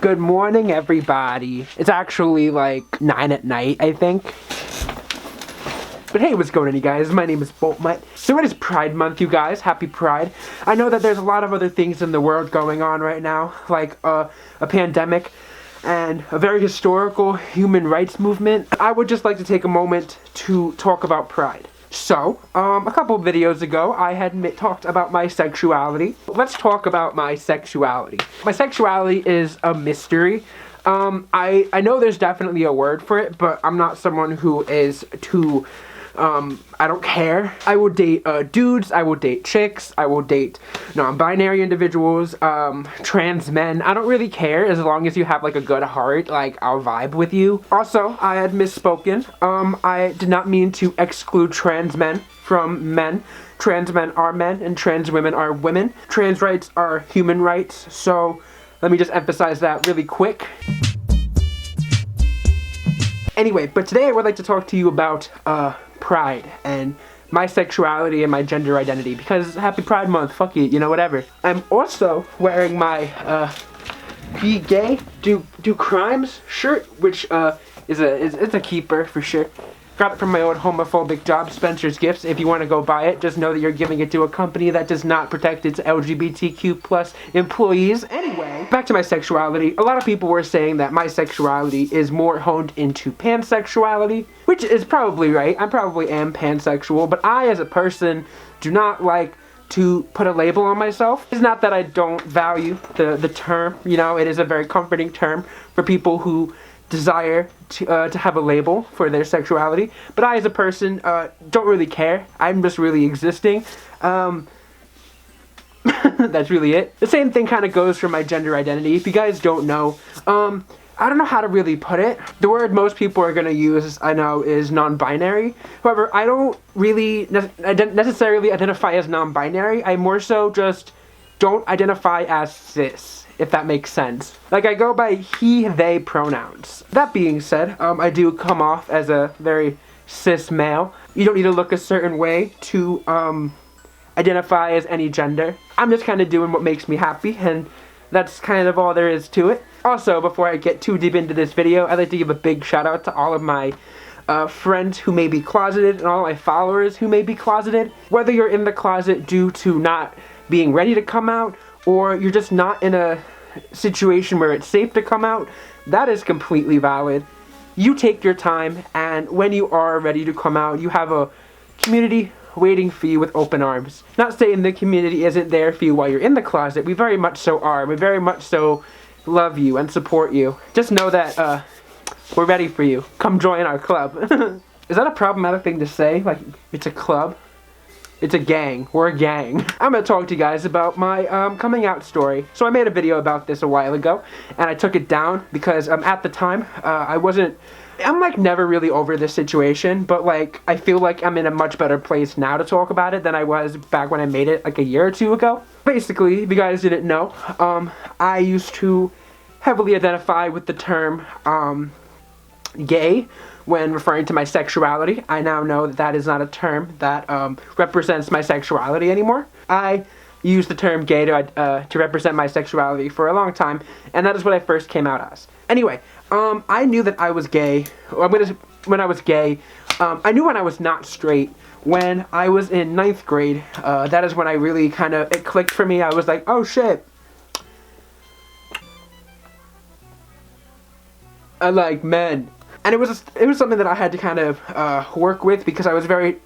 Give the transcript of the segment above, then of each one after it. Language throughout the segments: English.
Good morning, everybody. It's actually like 9 at night, I think. But hey, what's going on, you guys? My name is Boltmutt. So it is Pride Month, you guys. Happy Pride. I know that there's a lot of other things in the world going on right now, like a pandemic and a very historical human rights movement. I would just like to take a moment to talk about Pride. So, a couple of videos ago, I had talked about my sexuality. Let's talk about my sexuality. My sexuality is a mystery. I know there's definitely a word for it, but I'm not someone who is too, I don't care. I will date, dudes, I will date chicks, I will date non-binary individuals, trans men. I don't really care as long as you have, like, a good heart, like, I'll vibe with you. Also, I had misspoken. I did not mean to exclude trans men from men. Trans men are men, and trans women are women. Trans rights are human rights, so let me just emphasize that really quick. Anyway, but today I would like to talk to you about, Pride and my sexuality and my gender identity, because happy Pride Month, fuck it, you know, whatever. I'm also wearing my Be Gay, Do Crimes shirt, which is a keeper for sure. Got it from my old homophobic job, Spencer's Gifts. If you want to go buy it, just know that you're giving it to a company that does not protect its LGBTQ plus employees. Anyway, back to my sexuality. A lot of people were saying that my sexuality is more honed into pansexuality, which is probably right. I probably am pansexual, but I, as a person, do not like to put a label on myself. It's not that I don't value the term, you know, it is a very comforting term for people who desire to have a label for their sexuality, but I, as a person, don't really care. I'm just really existing. That's really it. The same thing kind of goes for my gender identity. If you guys don't know, I don't know how to really put it. The word most people are going to use, I know, is non-binary. However, I don't really necessarily identify as non-binary. I more so just don't identify as cis, if that makes sense. Like, I go by he, they pronouns. That being said, I do come off as a very cis male. You don't need to look a certain way to identify as any gender. I'm just kind of doing what makes me happy, and that's kind of all there is to it. Also, before I get too deep into this video, I'd like to give a big shout out to all of my friends who may be closeted and all my followers who may be closeted. Whether you're in the closet due to not being ready to come out, or you're just not in a situation where it's safe to come out, that is completely valid. You take your time, and when you are ready to come out, you have a community waiting for you with open arms. Not saying the community isn't there for you while you're in the closet. We very much so are. We very much so love you and support you. Just know that we're ready for you. Come join our club. Is that a problematic thing to say? Like, it's a club? It's a gang. We're a gang. I'm gonna talk to you guys about my coming out story. So I made a video about this a while ago, and I took it down because at the time, I'm like never really over this situation, but like I feel like I'm in a much better place now to talk about it than I was back when I made it like a year or two ago. Basically, if you guys didn't know, I used to heavily identify with the term gay when referring to my sexuality. I now know that that is not a term that represents my sexuality anymore. I used the term gay to represent my sexuality for a long time, and that is what I first came out as. Anyway, I knew that I was gay. When I was gay, I knew when I was not straight when I was in 9th grade. That is when I really it clicked for me. I was like, oh shit, I like men. And it was something that I had to kind of work with because I was very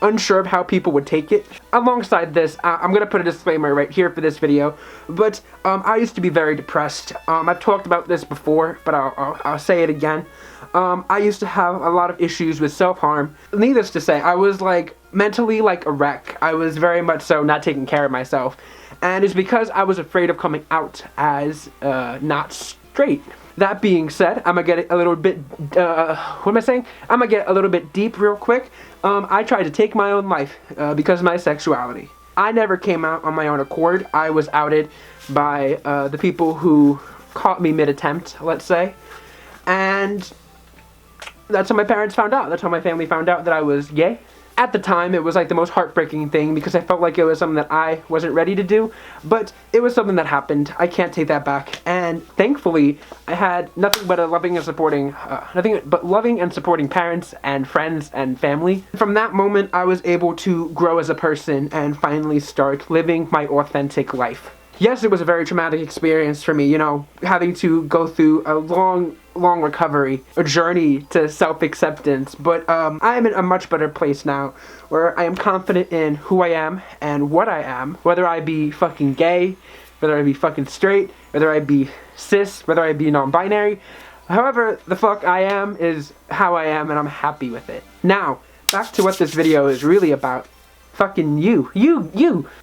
unsure of how people would take it. Alongside this, I'm going to put a disclaimer right here for this video, but I used to be very depressed. I've talked about this before, but I'll say it again. I used to have a lot of issues with self-harm. Needless to say, I was like mentally like a wreck. I was very much so not taking care of myself. And it's because I was afraid of coming out as not straight. That being said, I'm gonna get a little bit, what am I saying? I'm gonna get a little bit deep real quick. I tried to take my own life because of my sexuality. I never came out on my own accord. I was outed by the people who caught me mid-attempt, let's say. And that's how my parents found out. That's how my family found out that I was gay. At the time, it was like the most heartbreaking thing because I felt like it was something that I wasn't ready to do, but it was something that happened. I can't take that back, and thankfully, I had nothing but loving and supporting parents and friends and family. From that moment, I was able to grow as a person and finally start living my authentic life. Yes, it was a very traumatic experience for me, you know, having to go through a long recovery, a journey to self-acceptance, but I am in a much better place now, where I am confident in who I am and what I am, whether I be fucking gay, whether I be fucking straight, whether I be cis, whether I be non-binary. However the fuck I am is how I am, and I'm happy with it. Now, back to what this video is really about. Fucking you.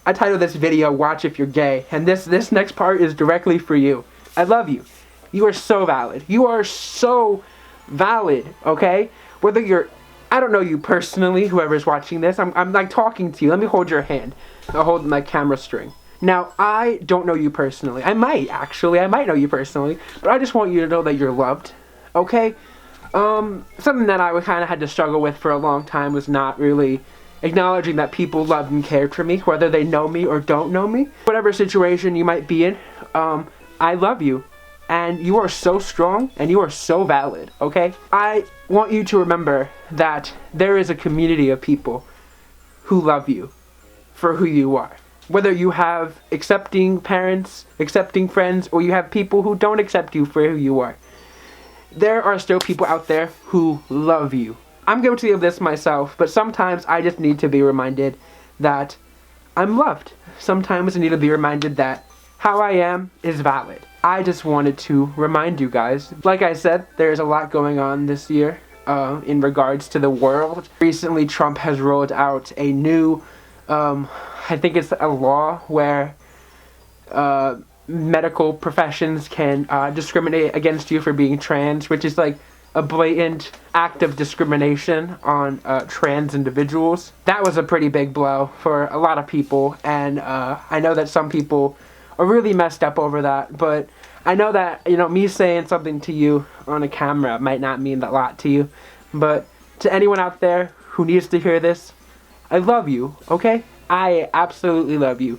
I titled this video, Watch If You're Gay, and this next part is directly for you. I love you. You are so valid. You are so valid, okay? Whether you're, I don't know you personally, whoever's watching this, I'm like talking to you. Let me hold your hand. I'll hold my camera string. Now, I don't know you personally. I might know you personally, but I just want you to know that you're loved, okay? Something that I kind of had to struggle with for a long time was not really acknowledging that people loved and cared for me, whether they know me or don't know me. Whatever situation you might be in, I love you. And you are so strong, and you are so valid, okay? I want you to remember that there is a community of people who love you for who you are. Whether you have accepting parents, accepting friends, or you have people who don't accept you for who you are, there are still people out there who love you. I'm guilty of this myself, but sometimes I just need to be reminded that I'm loved. Sometimes I need to be reminded that how I am is valid. I just wanted to remind you guys. Like I said, there's a lot going on this year in regards to the world. Recently, Trump has rolled out a new, I think it's a law where medical professions can discriminate against you for being trans, which is like a blatant act of discrimination on trans individuals. That was a pretty big blow for a lot of people, and I know that some people are really messed up over that, but I know that, you know, me saying something to you on a camera might not mean a lot to you, but to anyone out there who needs to hear this, I love you, okay? I absolutely love you.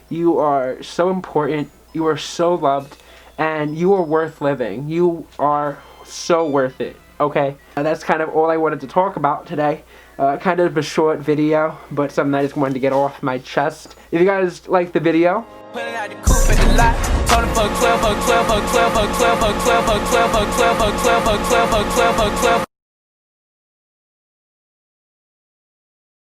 You are so important, you are so loved, and you are worth living. You are so worth it, okay? That's kind of all I wanted to talk about today. Kind of a short video, but something I just wanted to get off my chest. If you guys like the video, pulling out the coupe at the lot. Told him for 12, 12, 12, 12, 12, 12, 12, 12, 12, 12, 12, 12, 12, 12, 12, 12.